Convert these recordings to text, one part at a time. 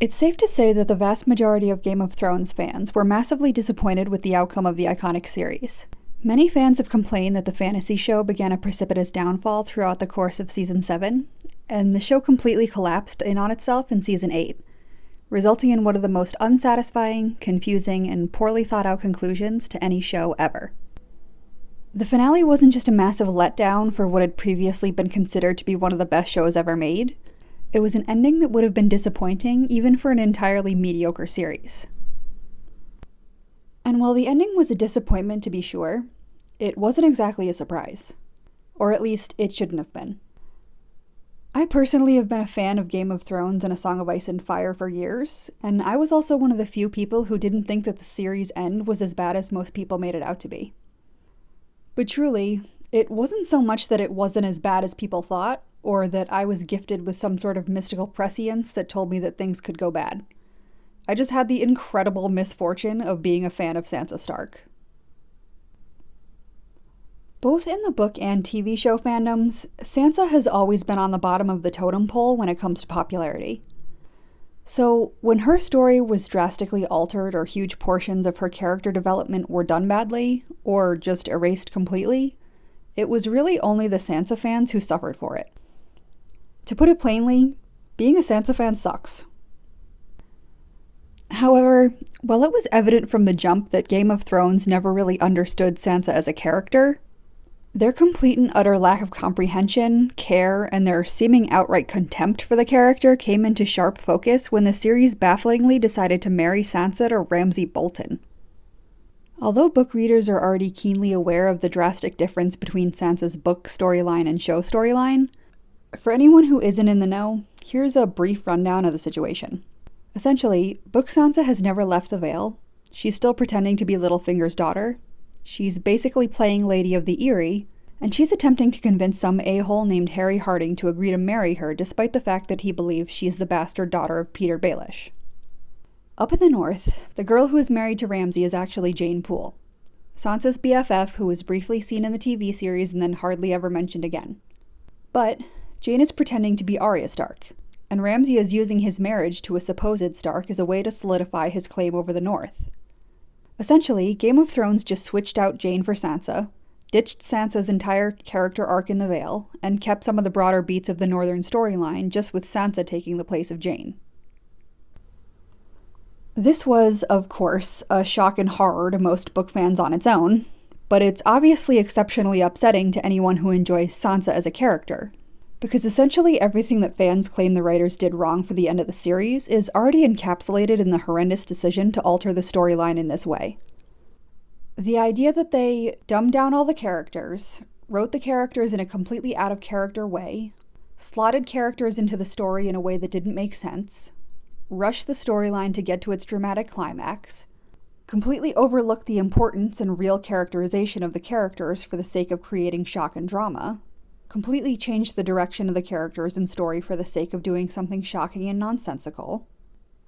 It's safe to say that the vast majority of Game of Thrones fans were massively disappointed with the outcome of the iconic series. Many fans have complained that the fantasy show began a precipitous downfall throughout the course of Season 7, and the show completely collapsed in on itself in Season 8, resulting in one of the most unsatisfying, confusing, and poorly thought out conclusions to any show ever. The finale wasn't just a massive letdown for what had previously been considered to be one of the best shows ever made. It was an ending that would have been disappointing even for an entirely mediocre series. And while the ending was a disappointment to be sure, it wasn't exactly a surprise. Or at least, it shouldn't have been. I personally have been a fan of Game of Thrones and A Song of Ice and Fire for years, and I was also one of the few people who didn't think that the series' end was as bad as most people made it out to be. But truly, it wasn't so much that it wasn't as bad as people thought, or that I was gifted with some sort of mystical prescience that told me that things could go bad. I just had the incredible misfortune of being a fan of Sansa Stark. Both in the book and TV show fandoms, Sansa has always been on the bottom of the totem pole when it comes to popularity. So, when her story was drastically altered or huge portions of her character development were done badly, or just erased completely, it was really only the Sansa fans who suffered for it. To put it plainly, being a Sansa fan sucks. However, while it was evident from the jump that Game of Thrones never really understood Sansa as a character, their complete and utter lack of comprehension, care, and their seeming outright contempt for the character came into sharp focus when the series bafflingly decided to marry Sansa to Ramsay Bolton. Although book readers are already keenly aware of the drastic difference between Sansa's book storyline and show storyline, for anyone who isn't in the know, here's a brief rundown of the situation. Essentially, book Sansa has never left the Vale. She's still pretending to be Littlefinger's daughter. She's basically playing Lady of the Eyrie, and she's attempting to convince some a-hole named Harry Harding to agree to marry her despite the fact that he believes she's the bastard daughter of Peter Baelish. Up in the north, the girl who is married to Ramsay is actually Jane Poole, Sansa's BFF who was briefly seen in the TV series and then hardly ever mentioned again. But Jane is pretending to be Arya Stark, and Ramsay is using his marriage to a supposed Stark as a way to solidify his claim over the North. Essentially, Game of Thrones just switched out Jane for Sansa, ditched Sansa's entire character arc in the Vale, and kept some of the broader beats of the Northern storyline just with Sansa taking the place of Jane. This was, of course, a shock and horror to most book fans on its own, but it's obviously exceptionally upsetting to anyone who enjoys Sansa as a character. Because essentially everything that fans claim the writers did wrong for the end of the series is already encapsulated in the horrendous decision to alter the storyline in this way. The idea that they dumbed down all the characters, wrote the characters in a completely out-of-character way, slotted characters into the story in a way that didn't make sense, rushed the storyline to get to its dramatic climax, completely overlooked the importance and real characterization of the characters for the sake of creating shock and drama, completely changed the direction of the characters and story for the sake of doing something shocking and nonsensical,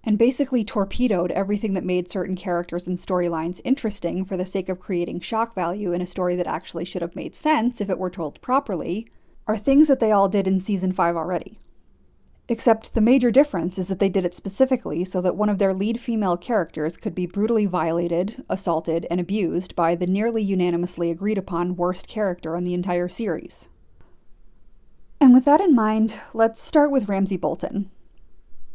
and basically torpedoed everything that made certain characters and storylines interesting for the sake of creating shock value in a story that actually should have made sense if it were told properly, are things that they all did in Season 5 already. Except the major difference is that they did it specifically so that one of their lead female characters could be brutally violated, assaulted, and abused by the nearly unanimously agreed upon worst character in the entire series. And with that in mind, let's start with Ramsay Bolton.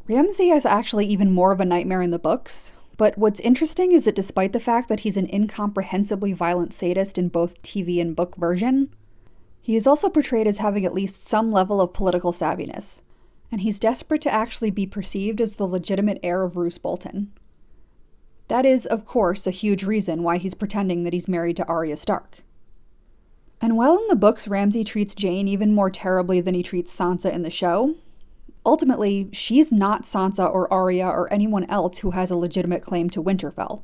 Ramsay is actually even more of a nightmare in the books, but what's interesting is that despite the fact that he's an incomprehensibly violent sadist in both TV and book version, he is also portrayed as having at least some level of political savviness, and he's desperate to actually be perceived as the legitimate heir of Roose Bolton. That is, of course, a huge reason why he's pretending that he's married to Arya Stark. And while in the books Ramsay treats Jane even more terribly than he treats Sansa in the show, ultimately, she's not Sansa or Arya or anyone else who has a legitimate claim to Winterfell.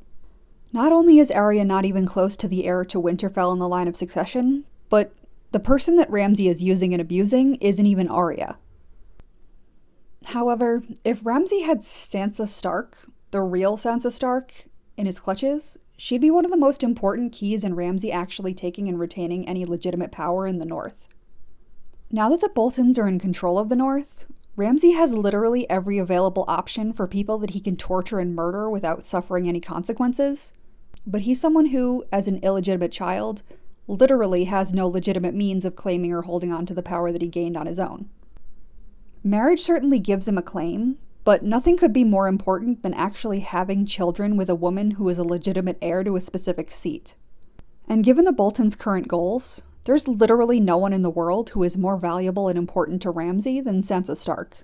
Not only is Arya not even close to the heir to Winterfell in the line of succession, but the person that Ramsay is using and abusing isn't even Arya. However, if Ramsay had Sansa Stark, the real Sansa Stark, in his clutches, she'd be one of the most important keys in Ramsay actually taking and retaining any legitimate power in the North. Now that the Boltons are in control of the North, Ramsay has literally every available option for people that he can torture and murder without suffering any consequences, but he's someone who, as an illegitimate child, literally has no legitimate means of claiming or holding on to the power that he gained on his own. Marriage certainly gives him a claim, but nothing could be more important than actually having children with a woman who is a legitimate heir to a specific seat. And given the Boltons' current goals, there's literally no one in the world who is more valuable and important to Ramsay than Sansa Stark.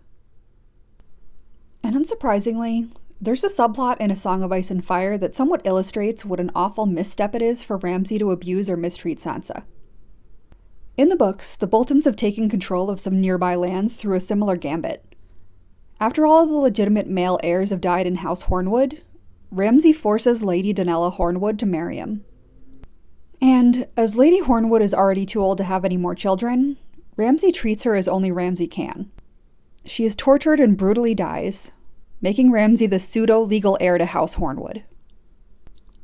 And unsurprisingly, there's a subplot in A Song of Ice and Fire that somewhat illustrates what an awful misstep it is for Ramsay to abuse or mistreat Sansa. In the books, the Boltons have taken control of some nearby lands through a similar gambit. After all of the legitimate male heirs have died in House Hornwood, Ramsay forces Lady Donella Hornwood to marry him. And as Lady Hornwood is already too old to have any more children, Ramsay treats her as only Ramsay can. She is tortured and brutally dies, making Ramsay the pseudo-legal heir to House Hornwood.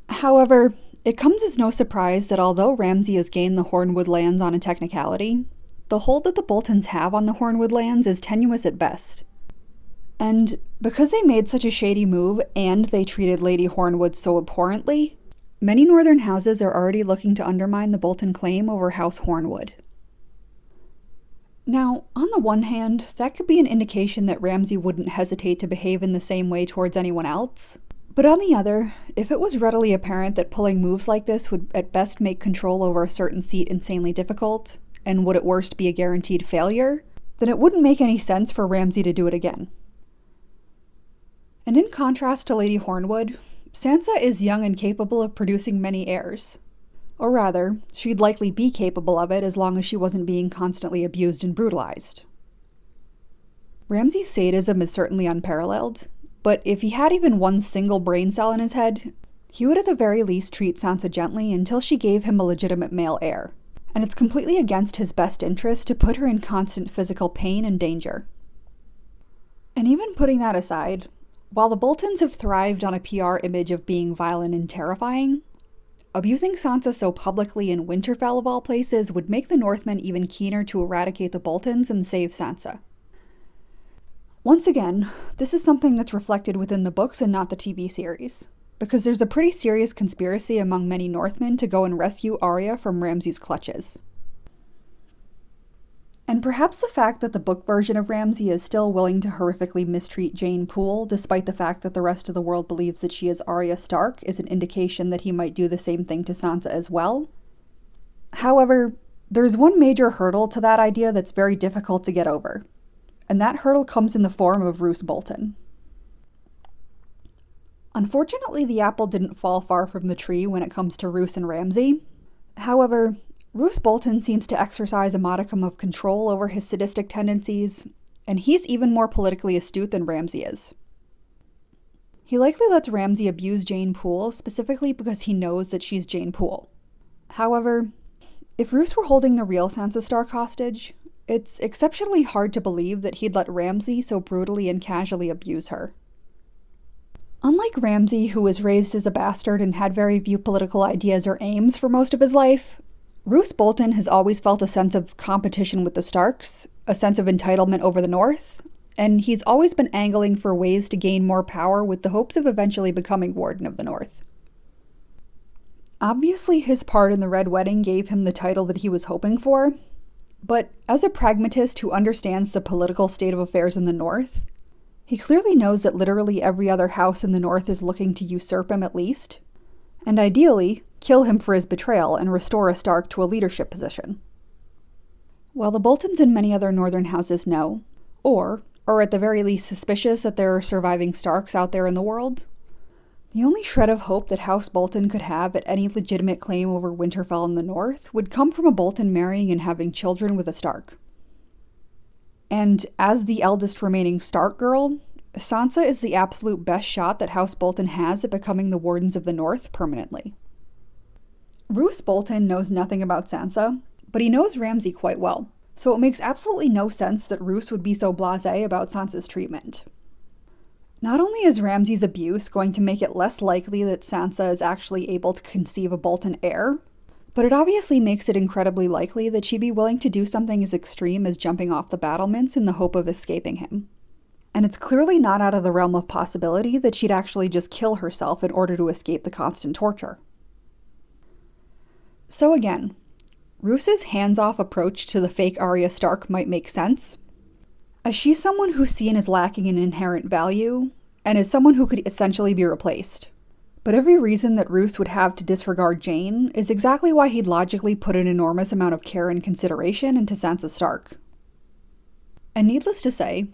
However, it comes as no surprise that although Ramsay has gained the Hornwood lands on a technicality, the hold that the Boltons have on the Hornwood lands is tenuous at best. And because they made such a shady move and they treated Lady Hornwood so abhorrently, many northern houses are already looking to undermine the Bolton claim over House Hornwood. Now, on the one hand, that could be an indication that Ramsay wouldn't hesitate to behave in the same way towards anyone else. But on the other, if it was readily apparent that pulling moves like this would at best make control over a certain seat insanely difficult, and would at worst be a guaranteed failure, then it wouldn't make any sense for Ramsay to do it again. And in contrast to Lady Hornwood, Sansa is young and capable of producing many heirs. Or rather, she'd likely be capable of it as long as she wasn't being constantly abused and brutalized. Ramsay's sadism is certainly unparalleled, but if he had even one single brain cell in his head, he would at the very least treat Sansa gently until she gave him a legitimate male heir, and it's completely against his best interest to put her in constant physical pain and danger. And even putting that aside, while the Boltons have thrived on a PR image of being violent and terrifying, abusing Sansa so publicly in Winterfell of all places would make the Northmen even keener to eradicate the Boltons and save Sansa. Once again, this is something that's reflected within the books and not the TV series, because there's a pretty serious conspiracy among many Northmen to go and rescue Arya from Ramsay's clutches. And perhaps the fact that the book version of Ramsay is still willing to horrifically mistreat Jane Poole, despite the fact that the rest of the world believes that she is Arya Stark, is an indication that he might do the same thing to Sansa as well. However, there's one major hurdle to that idea that's very difficult to get over, and that hurdle comes in the form of Roose Bolton. Unfortunately, the apple didn't fall far from the tree when it comes to Roose and Ramsay. However, Roose Bolton seems to exercise a modicum of control over his sadistic tendencies, and he's even more politically astute than Ramsay is. He likely lets Ramsay abuse Jane Poole specifically because he knows that she's Jane Poole. However, if Roose were holding the real Sansa Stark hostage, it's exceptionally hard to believe that he'd let Ramsay so brutally and casually abuse her. Unlike Ramsay, who was raised as a bastard and had very few political ideas or aims for most of his life, Roose Bolton has always felt a sense of competition with the Starks, a sense of entitlement over the North, and he's always been angling for ways to gain more power with the hopes of eventually becoming Warden of the North. Obviously, his part in the Red Wedding gave him the title that he was hoping for, but as a pragmatist who understands the political state of affairs in the North, he clearly knows that literally every other house in the North is looking to usurp him at least, and ideally, kill him for his betrayal and restore a Stark to a leadership position. While the Boltons and many other northern houses know, or are at the very least suspicious that there are surviving Starks out there in the world, the only shred of hope that House Bolton could have at any legitimate claim over Winterfell in the North would come from a Bolton marrying and having children with a Stark. And as the eldest remaining Stark girl, Sansa is the absolute best shot that House Bolton has at becoming the Wardens of the North permanently. Roose Bolton knows nothing about Sansa, but he knows Ramsay quite well, so it makes absolutely no sense that Roose would be so blasé about Sansa's treatment. Not only is Ramsay's abuse going to make it less likely that Sansa is actually able to conceive a Bolton heir, But it obviously makes it incredibly likely that she'd be willing to do something as extreme as jumping off the battlements in the hope of escaping him. And it's clearly not out of the realm of possibility that she'd actually just kill herself in order to escape the constant torture. So again, Roose's hands-off approach to the fake Arya Stark might make sense, as she's someone who's seen as lacking in inherent value, and is someone who could essentially be replaced. But every reason that Roose would have to disregard Jane is exactly why he'd logically put an enormous amount of care and consideration into Sansa Stark. And needless to say,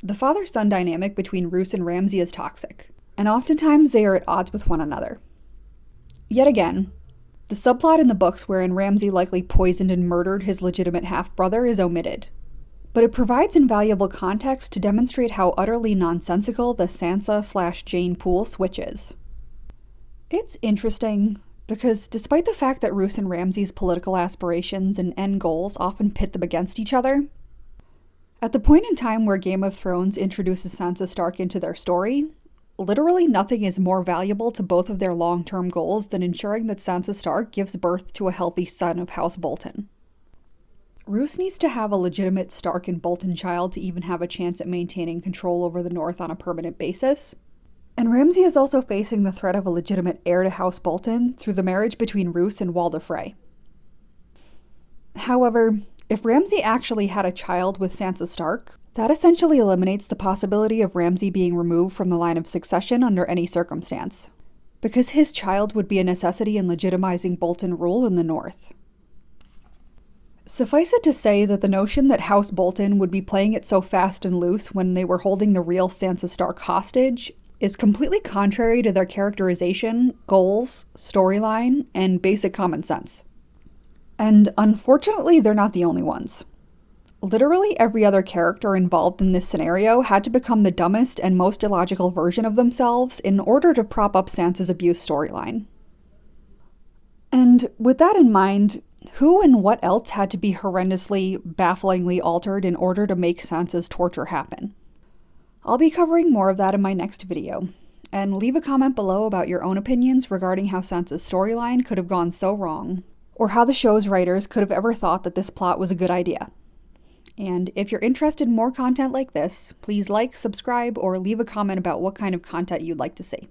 the father-son dynamic between Roose and Ramsay is toxic, and oftentimes they are at odds with one another. Yet again, the subplot in the books wherein Ramsay likely poisoned and murdered his legitimate half-brother is omitted, but it provides invaluable context to demonstrate how utterly nonsensical the Sansa/Jane pool switch is. It's interesting, because despite the fact that Roose and Ramsay's political aspirations and end goals often pit them against each other, at the point in time where Game of Thrones introduces Sansa Stark into their story, literally nothing is more valuable to both of their long-term goals than ensuring that Sansa Stark gives birth to a healthy son of House Bolton. Roose needs to have a legitimate Stark and Bolton child to even have a chance at maintaining control over the North on a permanent basis, and Ramsay is also facing the threat of a legitimate heir to House Bolton through the marriage between Roose and Walder Frey. However, if Ramsay actually had a child with Sansa Stark, that essentially eliminates the possibility of Ramsay being removed from the line of succession under any circumstance, because his child would be a necessity in legitimizing Bolton rule in the North. Suffice it to say that the notion that House Bolton would be playing it so fast and loose when they were holding the real Sansa Stark hostage is completely contrary to their characterization, goals, storyline, and basic common sense. And unfortunately, they're not the only ones. Literally every other character involved in this scenario had to become the dumbest and most illogical version of themselves in order to prop up Sansa's abuse storyline. And with that in mind, who and what else had to be horrendously, bafflingly altered in order to make Sansa's torture happen? I'll be covering more of that in my next video, and leave a comment below about your own opinions regarding how Sansa's storyline could have gone so wrong, or how the show's writers could have ever thought that this plot was a good idea. And if you're interested in more content like this, please like, subscribe, or leave a comment about what kind of content you'd like to see.